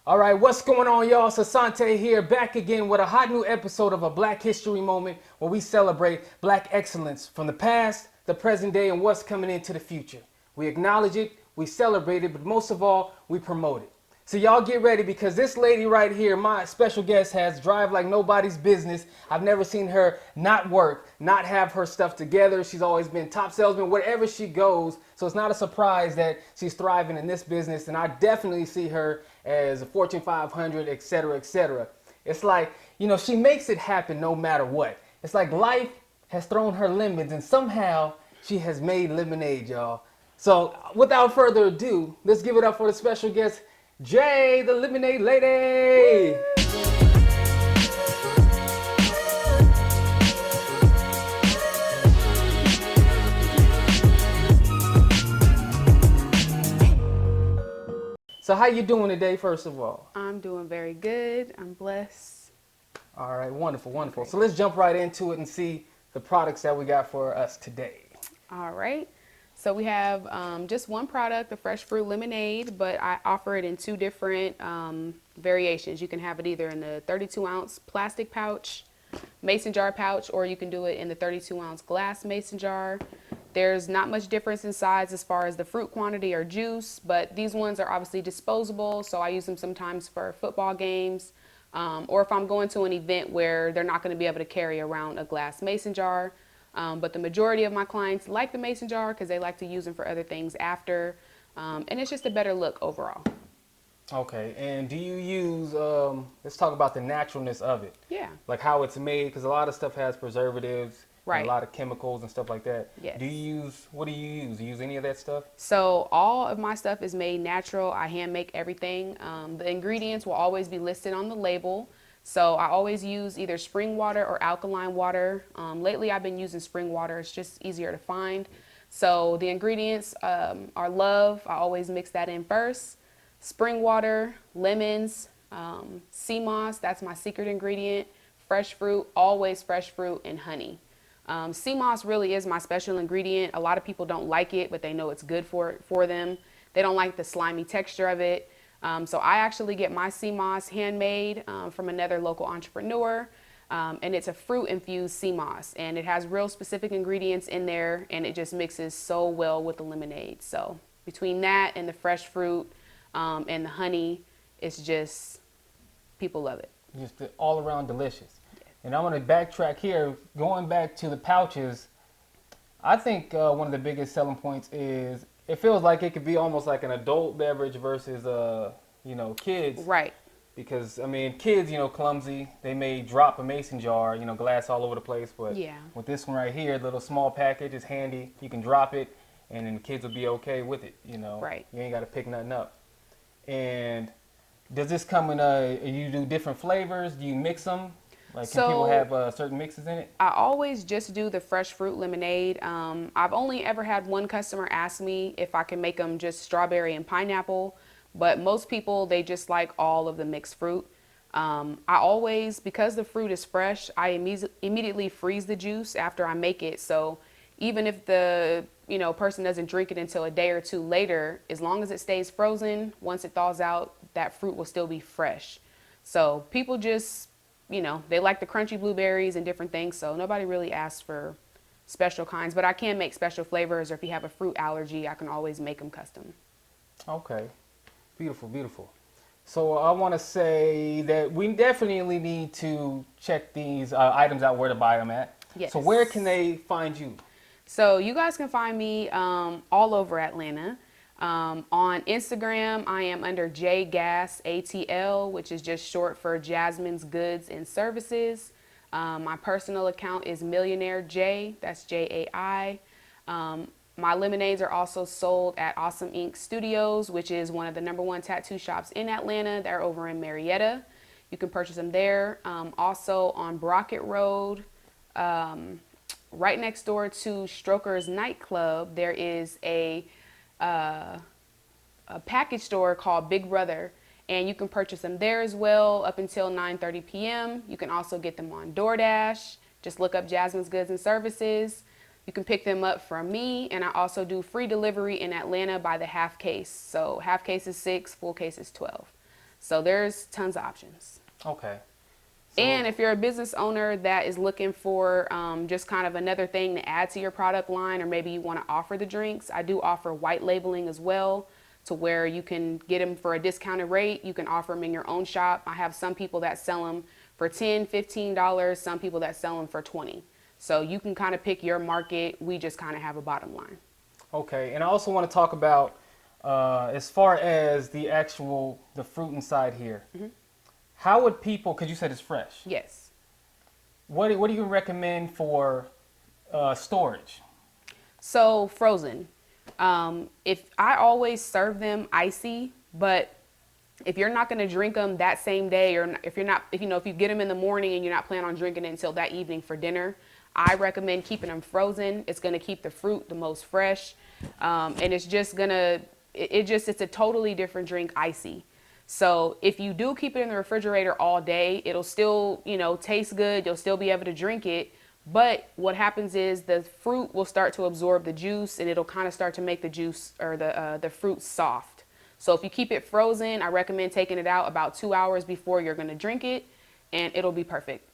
All right, what's going on, y'all? It's Asante here, back again with a hot new episode of a Black History Moment where we celebrate Black excellence from the past, the present day, and what's coming into the future. We acknowledge it, we celebrate it, but most of all, we promote it. So y'all get ready because this lady right here, my special guest, has drive like nobody's business. I've never seen her not work, not have her stuff together. She's always been top salesman wherever she goes. So it's not a surprise that she's thriving in this business. And I definitely see her as a Fortune 500, et cetera, et cetera. It's like, she makes it happen no matter what. It's like life has thrown her lemons and somehow she has made lemonade, y'all. So without further ado, let's give it up for the special guest, Jay, the Lemonade Lady. So how you doing today, first of all? I'm doing very good. I'm blessed. All right, wonderful, wonderful. So let's jump right into it and see the products that we got for us today. All right. So we have just one product, the fresh fruit lemonade, but I offer it in two different variations. You can have it either in the 32-ounce plastic pouch, mason jar pouch, or you can do it in the 32-ounce glass mason jar. There's not much difference in size as far as the fruit quantity or juice, but these ones are obviously disposable, so I use them sometimes for football games, or if I'm going to an event where they're not going to be able to carry around a glass mason jar. But the majority of my clients like the mason jar because they like to use them for other things after, and it's just a better look overall. Okay, and do you use, let's talk about the naturalness of it. Yeah. Like how it's made, because a lot of stuff has preservatives, Right. and a lot of chemicals and stuff like that. Yes. What do you use? Do you use any of that stuff? So all of my stuff is made natural. I hand make everything. The ingredients will always be listed on the label. So I always use either spring water or alkaline water. Lately I've been using spring water. It's just easier to find. So the ingredients are love. I always mix that in first. Spring water, lemons, sea moss, that's my secret ingredient, fresh fruit, always fresh fruit, and honey. Sea moss really is my special ingredient. A lot of people don't like it, but they know it's good for them. They don't like the slimy texture of it. So I actually get my sea moss handmade from another local entrepreneur, and it's a fruit-infused sea moss, and it has real specific ingredients in there, and it just mixes so well with the lemonade. So between that and the fresh fruit and the honey, it's just, people love it. Just all around delicious. And I'm going to backtrack here, going back to the pouches. I think one of the biggest selling points is it feels like it could be almost like an adult beverage versus, kids. Right. Because, kids, clumsy. They may drop a mason jar, glass all over the place. But Yeah. with this one right here, little small package, it's handy. You can drop it, and then the kids will be okay with it, Right. You ain't got to pick nothing up. And does this come in you do different flavors? Do you mix them? Like, can people have certain mixes in it? I always just do the fresh fruit lemonade. I've only ever had one customer ask me if I can make them just strawberry and pineapple, but most people, they just like all of the mixed fruit. I always, because the fruit is fresh, I immediately freeze the juice after I make it. So even if the person doesn't drink it until a day or two later, as long as it stays frozen, once it thaws out, that fruit will still be fresh. So people just, they like the crunchy blueberries and different things, so nobody really asks for special kinds, but I can make special flavors, or if you have a fruit allergy, I can always make them custom. Okay. Beautiful, beautiful. So I want to say that we definitely need to check these items out, where to buy them at. Yes. So where can they find you? So you guys can find me all over Atlanta. On Instagram, I am under JGasATL, which is just short for Jazmyn's Goods and Services. My personal account is Millionaire J, that's Jai. My lemonades are also sold at Awesome Ink Studios, which is one of the #1 tattoo shops in Atlanta. They're over in Marietta. You can purchase them there. Also on Brockett Road, right next door to Stroker's Nightclub, there is a package store called Big Brother, and you can purchase them there as well up until 9:30 p.m. You can also get them on DoorDash. Just look up Jazmyn's Goods and Services. You can pick them up from me, and I also do free delivery in Atlanta by the half case. So half case is 6, full case is 12. So there's tons of options. Okay. And if you're a business owner that is looking for just kind of another thing to add to your product line, or maybe you want to offer the drinks, I do offer white labeling as well, to where you can get them for a discounted rate. You can offer them in your own shop. I have some people that sell them for $10, $15, some people that sell them for $20. So you can kind of pick your market. We just kind of have a bottom line. Okay, and I also want to talk about as far as the fruit inside here. How would people, because you said it's fresh. Yes. What do you recommend for storage? So frozen. If I always serve them icy, but if you're not going to drink them that same day, or if you get them in the morning and you're not planning on drinking it until that evening for dinner, I recommend keeping them frozen. It's going to keep the fruit the most fresh, and it's just it's a totally different drink icy. So if you do keep it in the refrigerator all day, it'll still, taste good. You'll still be able to drink it. But what happens is the fruit will start to absorb the juice, and it'll kind of start to make the juice or the fruit soft. So if you keep it frozen, I recommend taking it out about 2 hours before you're going to drink it, and it'll be perfect.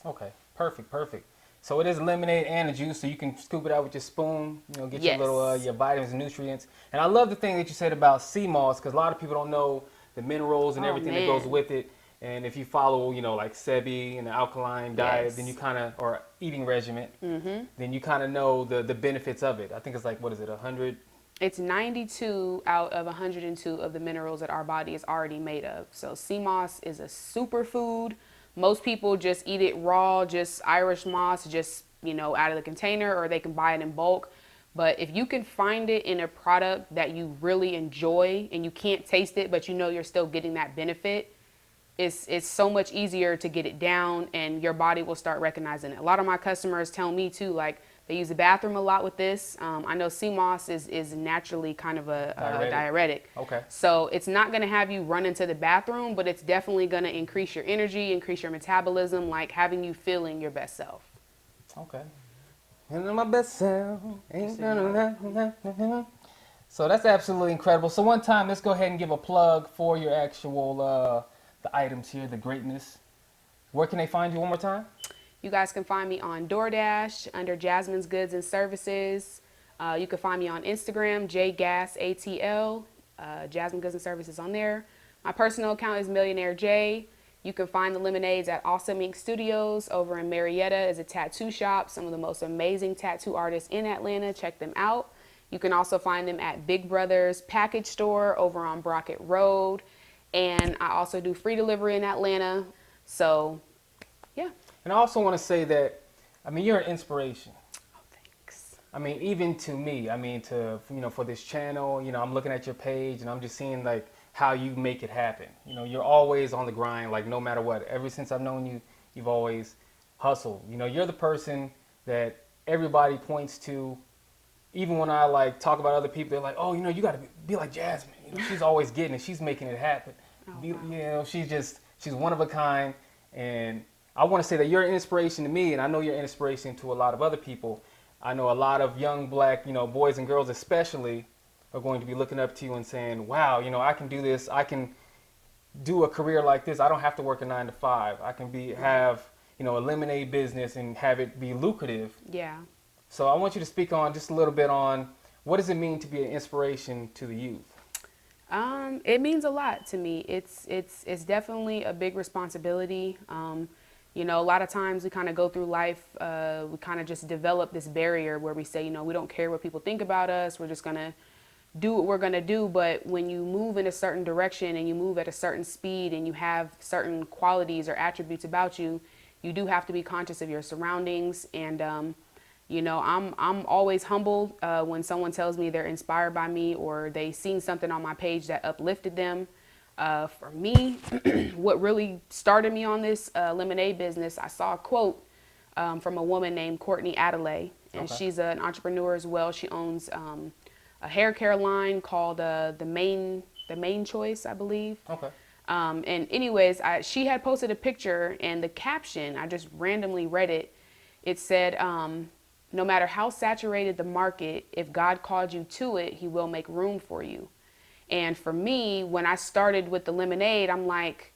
Okay, perfect. So it is lemonade and a juice, so you can scoop it out with your spoon, get your little your vitamins and nutrients. And I love the thing that you said about sea moss, because a lot of people don't know the minerals and everything that goes with it. And if you follow, like Sebi and the alkaline diet, then you kind of, or eating regimen, then you kind of know the benefits of it. I think it's like, what is it, 100? It's 92 out of 102 of the minerals that our body is already made of. So sea moss is a superfood. Most people just eat it raw, just Irish moss, just, out of the container, or they can buy it in bulk. But if you can find it in a product that you really enjoy and you can't taste it, but you're still getting that benefit, it's so much easier to get it down, and your body will start recognizing it. A lot of my customers tell me too, like they use the bathroom a lot with this. I know sea moss is naturally kind of a diuretic. Okay. So it's not going to have you run into the bathroom, but it's definitely going to increase your energy, increase your metabolism, like having you feeling your best self. Okay. And my best self. So that's absolutely incredible. So one time, let's go ahead and give a plug for your actual the items here, the greatness. Where can they find you one more time? You guys can find me on DoorDash under Jazmyn's Goods and Services. You can find me on Instagram, JGasATL, Jazmyn Goods and Services on there. My personal account is Millionaire J. You can find the lemonades at Awesome Ink Studios over in Marietta. Is a tattoo shop. Some of the most amazing tattoo artists in Atlanta. Check them out. You can also find them at Big Brother's Package Store over on Brockett Road. And I also do free delivery in Atlanta. So, yeah. And I also want to say that, you're an inspiration. Oh, thanks. Even to me, for this channel, I'm looking at your page and I'm just seeing like how you make it happen. You're always on the grind, like no matter what. Ever since I've known you, you've always hustled. You're the person that everybody points to. Even when I like talk about other people, they're like, oh, you got to be like Jazmyn. She's always getting it. She's making it happen. Oh, wow. She's one of a kind. And I want to say that you're an inspiration to me, and I know you're an inspiration to a lot of other people. I know a lot of young black, boys and girls especially, are going to be looking up to you and saying, wow, I can do this. I can do a career like this. I don't have to work a 9 to 5. I can have a lemonade business and have it be lucrative. Yeah. So I want you to speak on just a little bit on what does it mean to be an inspiration to the youth? It means a lot to me. It's definitely a big responsibility. A lot of times we kind of go through life, we kind of just develop this barrier where we say, we don't care what people think about us. We're just going to do what we're going to do. But when you move in a certain direction and you move at a certain speed and you have certain qualities or attributes about you, you do have to be conscious of your surroundings. And, I'm always humbled when someone tells me they're inspired by me or they seen something on my page that uplifted them. For me, what really started me on this lemonade business, I saw a quote from a woman named Courtney Adelaide, and she's an entrepreneur as well. She owns a hair care line called the Main Choice, I believe. Okay. And anyways, she had posted a picture, and the caption, I just randomly read it. It said, no matter how saturated the market, if God called you to it, he will make room for you. And for me, when I started with the lemonade, I'm like,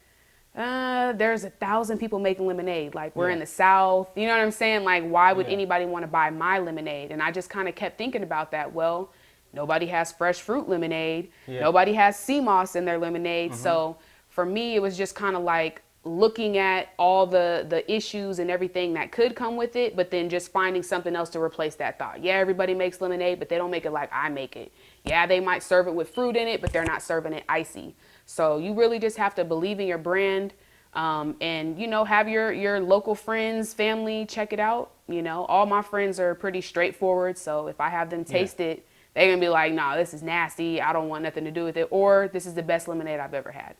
there's 1,000 people making lemonade. Like, we're in the South. You know what I'm saying? Like, why would anybody want to buy my lemonade? And I just kind of kept thinking about that. Well, nobody has fresh fruit lemonade. Nobody has sea moss in their lemonade. So for me, it was just kind of like looking at all the issues and everything that could come with it, but then just finding something else to replace that thought. Yeah, everybody makes lemonade, but they don't make it like I make it. Yeah, they might serve it with fruit in it, but they're not serving it icy. So you really just have to believe in your brand, and, you know, have your local friends, family, check it out. You know, all my friends are pretty straightforward. So if I have them taste it, they're going to be like, nah, this is nasty. I don't want nothing to do with it. Or this is the best lemonade I've ever had.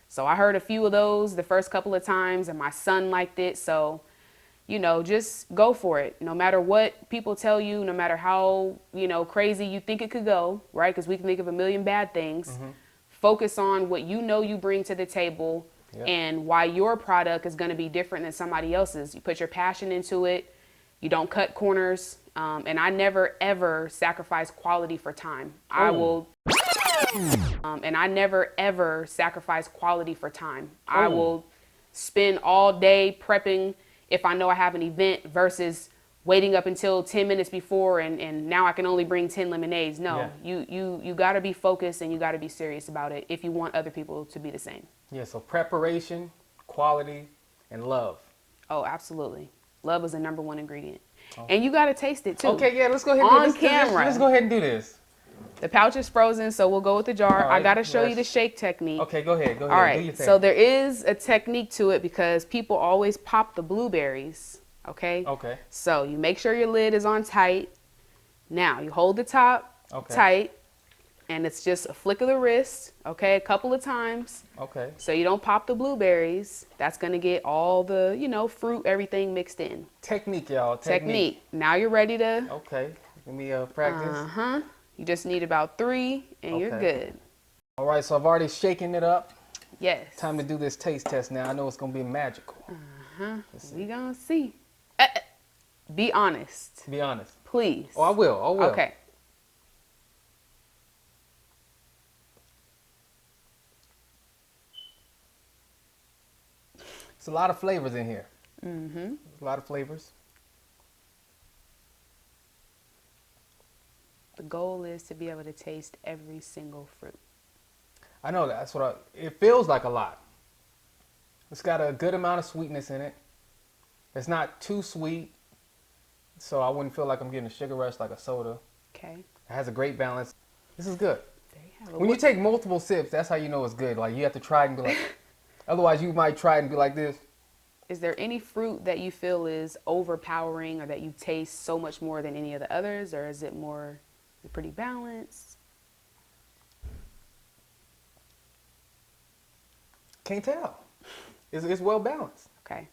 So I heard a few of those the first couple of times, and my son liked it. So, you know, just go for it. No matter what people tell you, no matter how, you know, crazy you think it could go, right? Because we can think of a million bad things. Focus on what you know you bring to the table and why your product is going to be different than somebody else's. You put your passion into it. You don't cut corners. And I never, ever sacrifice quality for time. I will... and I never, ever sacrifice quality for time. I will spend all day prepping if I know I have an event versus waiting up until 10 minutes before and now I can only bring 10 lemonades. No, you got to be focused and you got to be serious about it if you want other people to be the same. Yeah, so preparation, quality, and love. Oh, absolutely. Love is the #1 ingredient. And you got to taste it too. Okay, yeah, let's go ahead and on camera. Let's go ahead and do this. The pouch is frozen, so we'll go with the jar. Right, I got to show you the shake technique. Okay, go ahead. All right, do your thing. So there is a technique to it because people always pop the blueberries, okay? Okay. So you make sure your lid is on tight. Now, you hold the top tight, and it's just a flick of the wrist, okay, a couple of times. Okay. So you don't pop the blueberries. That's going to get all the, you know, fruit, everything mixed in. Technique, y'all. Technique. Now you're ready to... Okay. Let me practice. Uh-huh. You just need about 3 and you're good. All right, so I've already shaken it up. Yes. Time to do this taste test now. I know it's going to be magical. We gonna see. Be honest. Be honest. Please. Oh, I will. Okay. It's a lot of flavors in here. A lot of flavors. The goal is to be able to taste every single fruit. I know that's what it feels like a lot. It's got a good amount of sweetness in it. It's not too sweet, so I wouldn't feel like I'm getting a sugar rush like a soda. Okay. It has a great balance. This is good. There you have it. When you take multiple sips, that's how you know it's good. Like, you have to try it and be like, otherwise you might try it and be like this. Is there any fruit that you feel is overpowering or that you taste so much more than any of the others, or is it more pretty balanced? Can't tell. It's well balanced. Okay.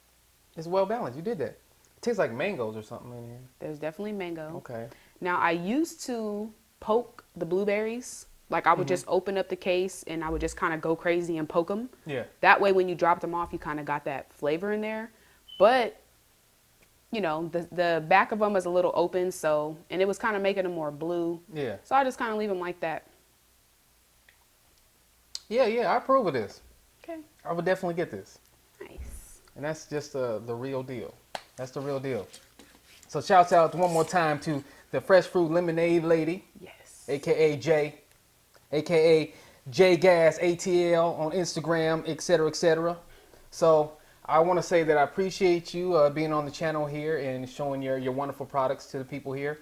It's well balanced. You did that. It tastes like mangoes or something in here. There's definitely mango. Okay. Now, I used to poke the blueberries. Like, I would just open up the case and I would just kind of go crazy and poke them. Yeah. That way, when you dropped them off, you kind of got that flavor in there. But, you know, the back of them is a little open, so, and it was kind of making them more blue. Yeah. So I just kind of leave them like that. Yeah, I approve of this. Okay. I would definitely get this. Nice. And that's just the real deal. That's the real deal. So shouts out one more time to the Fresh Fruit Lemonade Lady. Yes. AKA Jay. AKA J Gas ATL on Instagram, etc., etc. So I want to say that I appreciate you being on the channel here and showing your wonderful products to the people here.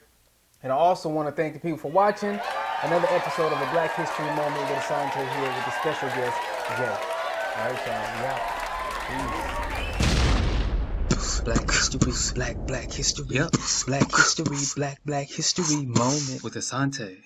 And I also want to thank the people for watching another episode of a Black History Moment with Asante here with the special guest, Jay. All right, y'all. We out. Peace. Black history, black history. Yep. Black history, black history moment with Asante.